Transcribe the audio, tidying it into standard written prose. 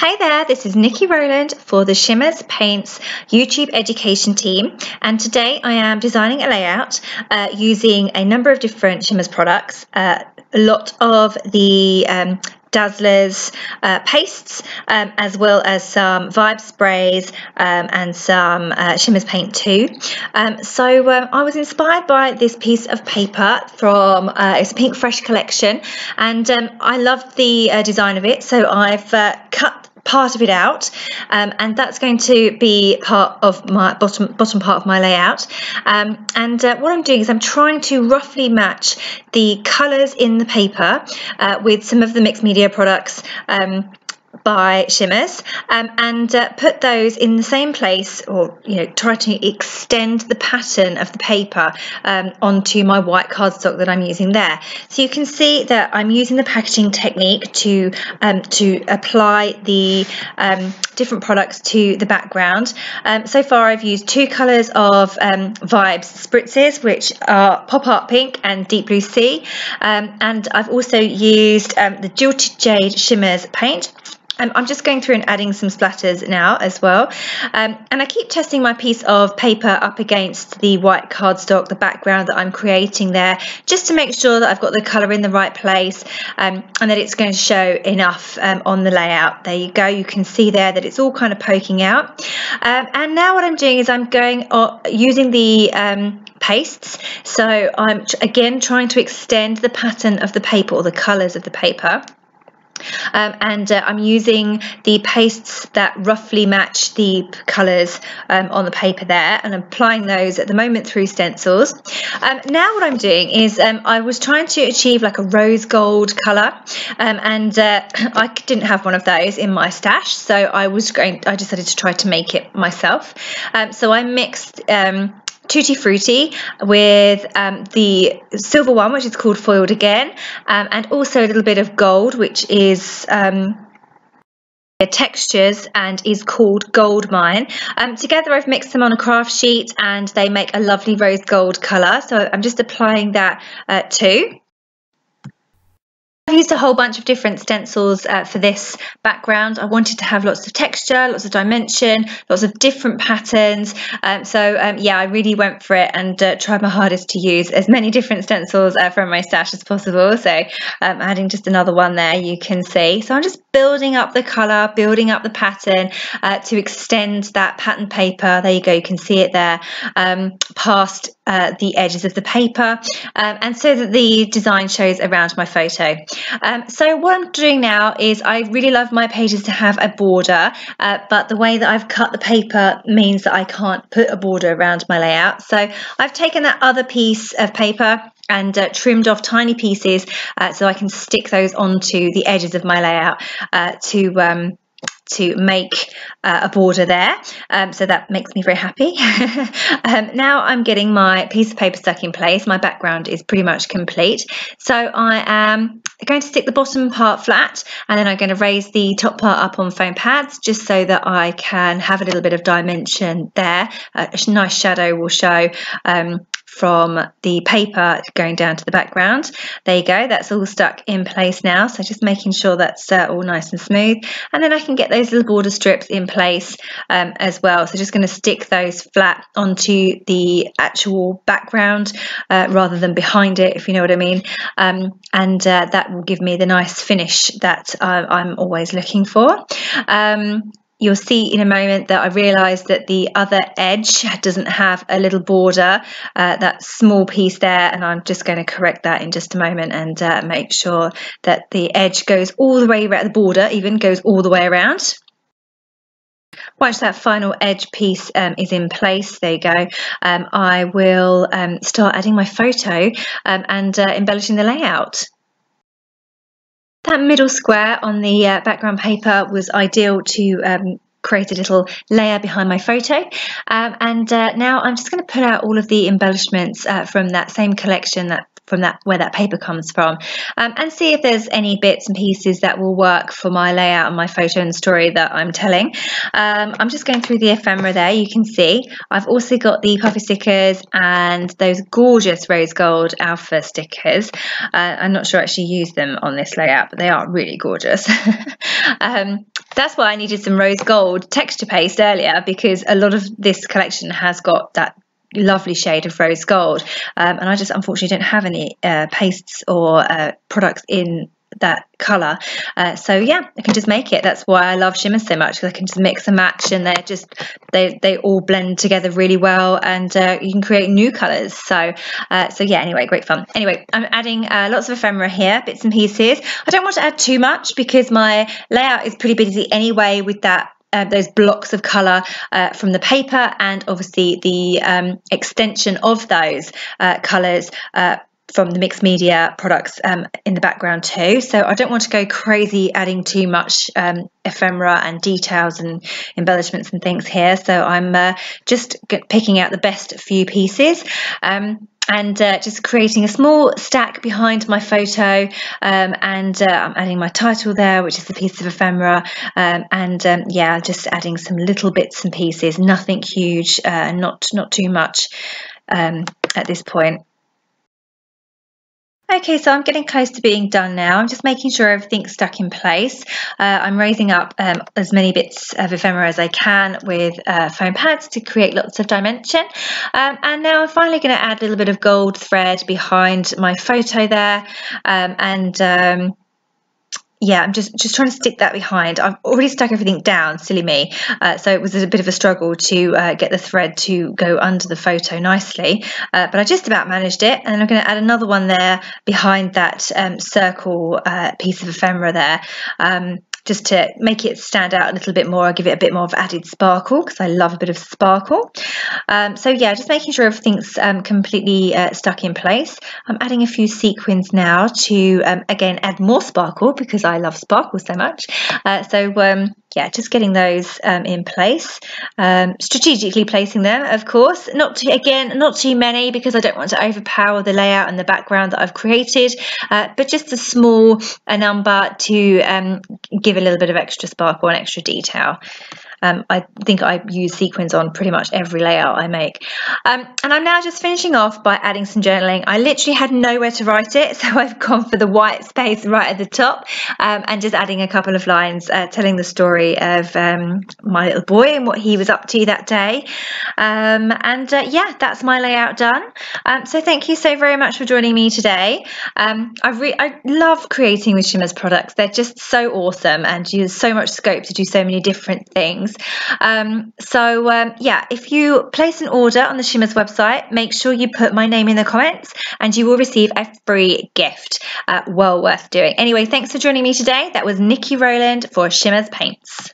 Hi there, this is Niki Rowland for the Shimmerz Paints YouTube education team, and today I am designing a layout using a number of different Shimmerz products, a lot of the Dazzlers pastes, as well as some Vibez sprays and some Shimmerz Paint too. I was inspired by this piece of paper from it's a Pink Fresh collection, and I loved the design of it, so I've cut part of it out, and that's going to be part of my bottom part of my layout. What I'm doing is I'm trying to roughly match the colours in the paper with some of the mixed media products by Shimmerz, and put those in the same place, or try to extend the pattern of the paper onto my white cardstock that I'm using there. So you can see that I'm using the packaging technique to apply the different products to the background. So far I've used two colours of Vibez Spritzes, which are Pop Art Pink and Deep Blue Sea, and I've also used the Jilted Jade Shimmerz Paint. I'm just going through and adding some splatters now as well, and I keep testing my piece of paper up against the white cardstock, the background that I'm creating there, just to make sure that I've got the colour in the right place, and that it's going to show enough on the layout. There you go, you can see there that it's all kind of poking out, and now what I'm doing is I'm going using the pastes, so I'm again trying to extend the pattern of the paper, or the colours of the paper. I'm using the pastes that roughly match the colours on the paper there, and I'm applying those at the moment through stencils. Now what I'm doing is I was trying to achieve like a rose gold colour, and I didn't have one of those in my stash, so I decided to try to make it myself. So I mixed Tutti Fruiti with the silver one, which is called Foiled Again, and also a little bit of gold, which is Texturez and is called Gold Mine. Together I've mixed them on a craft sheet, and they make a lovely rose gold colour, so I'm just applying that too. I've used a whole bunch of different stencils for this background. I wanted to have lots of texture, lots of dimension, lots of different patterns. Yeah, I really went for it and tried my hardest to use as many different stencils from my stash as possible. So adding just another one there, you can see. So I'm just building up the colour, building up the pattern to extend that pattern paper. There you go, you can see it there, past the edges of the paper, and so that the design shows around my photo. So what I'm doing now is I really love my pages to have a border, but the way that I've cut the paper means that I can't put a border around my layout. So I've taken that other piece of paper and trimmed off tiny pieces so I can stick those onto the edges of my layout to make a border there, so that makes me very happy. Now I'm getting my piece of paper stuck in place. My background is pretty much complete, so I am going to stick the bottom part flat, and then I'm going to raise the top part up on foam pads, just so that I can have a little bit of dimension there. A nice shadow will show from the paper going down to the background. There you go, that's all stuck in place now, so just making sure that's all nice and smooth, and then I can get those little border strips in place as well. So just going to stick those flat onto the actual background rather than behind it, if you know what I mean, and that will give me the nice finish that I'm always looking for. You'll see in a moment that I realised that the other edge doesn't have a little border, that small piece there, and I'm just going to correct that in just a moment and make sure that the edge goes all the way around, the border even goes all the way around. Once that final edge piece is in place, there you go, I will start adding my photo and embellishing the layout. That middle square on the background paper was ideal to create a little layer behind my photo, and now I'm just going to put out all of the embellishments from that same collection, where that paper comes from, and see if there's any bits and pieces that will work for my layout and my photo and story that I'm telling. I'm just going through the ephemera there. You can see I've also got the puffy stickers and those gorgeous rose gold alpha stickers. I'm not sure I actually use them on this layout, but they are really gorgeous. That's why I needed some rose gold texture paste earlier, because a lot of this collection has got that lovely shade of rose gold, and I just unfortunately don't have any pastes or products in that colour, so yeah, I can just make it. That's why I love Shimmerz so much, because I can just mix and match, and they all blend together really well, and you can create new colours. So yeah, anyway, great fun. Anyway, I'm adding lots of ephemera here, bits and pieces. I don't want to add too much because my layout is pretty busy anyway with that those blocks of colour from the paper, and obviously the extension of those colours from the mixed media products in the background too. So I don't want to go crazy adding too much ephemera and details and embellishments and things here. So I'm just picking out the best few pieces. And just creating a small stack behind my photo, and I'm adding my title there, which is the piece of ephemera, yeah, just adding some little bits and pieces, nothing huge, not too much at this point. Okay, so I'm getting close to being done now. I'm just making sure everything's stuck in place. I'm raising up as many bits of ephemera as I can with foam pads to create lots of dimension. And now I'm finally going to add a little bit of gold thread behind my photo there. Yeah, I'm just trying to stick that behind. I've already stuck everything down, silly me. So it was a bit of a struggle to get the thread to go under the photo nicely. But I just about managed it. And I'm going to add another one there behind that circle piece of ephemera there. Just to make it stand out a little bit more, give it a bit more of added sparkle, because I love a bit of sparkle. So yeah, just making sure everything's completely stuck in place. I'm adding a few sequins now to, again, add more sparkle, because I love sparkle so much. Yeah, just getting those in place, strategically placing them, of course, not too many, because I don't want to overpower the layout and the background that I've created, but just a small number to give a little bit of extra sparkle and extra detail. I think I use sequins on pretty much every layout I make. And I'm now just finishing off by adding some journaling. I literally had nowhere to write it, so I've gone for the white space right at the top, and just adding a couple of lines telling the story of my little boy and what he was up to that day. Yeah, that's my layout done. So thank you so very much for joining me today. I love creating with Shimmerz products. They're just so awesome, and there's so much scope to do so many different things. Yeah, if you place an order on the Shimmerz website, make sure you put my name in the comments and you will receive a free gift. Well worth doing. Anyway, thanks for joining me today. That was Niki Rowland for Shimmerz Paints.